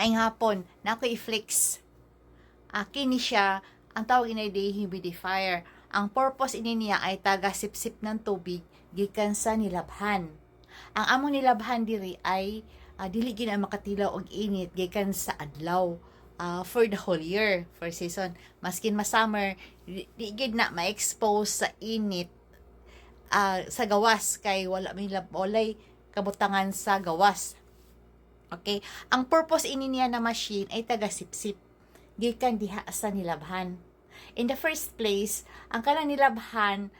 Maayong hapon, na ako i-flex. Kini siya, ang tawag na dehumidifier. Ang purpose ini niya ay taga-sipsip ng tubig gikan sa nilabhan. Ang among nilabhan diri ay dili gid ang makatilaw og init gikan sa adlaw. For the whole year, for season. Maskin ma-summer, di gid na ma-expose sa init sa gawas kay walay kabutangan sa gawas. Okay? Ang purpose ini niya na machine ay taga-sipsip gikan diha sa nilabhan. In the first place, ang kanang nilabhan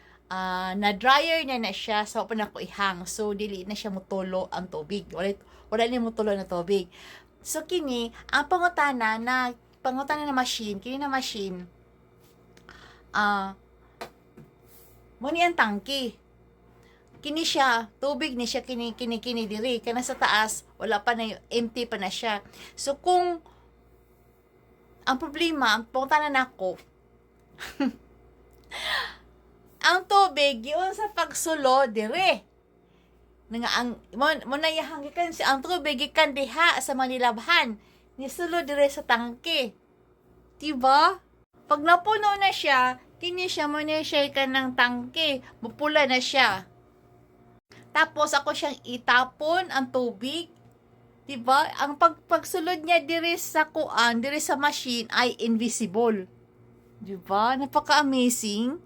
na dryer na siya so pa nako ihang. So dili na siya mutulo ang tubig. Wala ni mutulo na tubig. So kini ang pangutana na machine, kini na machine mo ni ang tangke. Kini siya, tubig ni siya kini diri kana sa taas, wala pa na empty pa na siya. So kung ang problema, ang pangutanan nako ang tubig yun sa pagsulo dire. Nga ang mo na yahangikan si ang tubig gikan diha sa manilabhan ni sulo dire sa tangke. Diba? Pag napuno na siya, kini siya mo na siya ng tangke, mupula na siya. Tapos ako siyang itapon ang tubig. 'Di ba? Ang pagsulod niya diri sa kuan, diri sa machine ay invisible. 'Di ba? Napaka-amazing.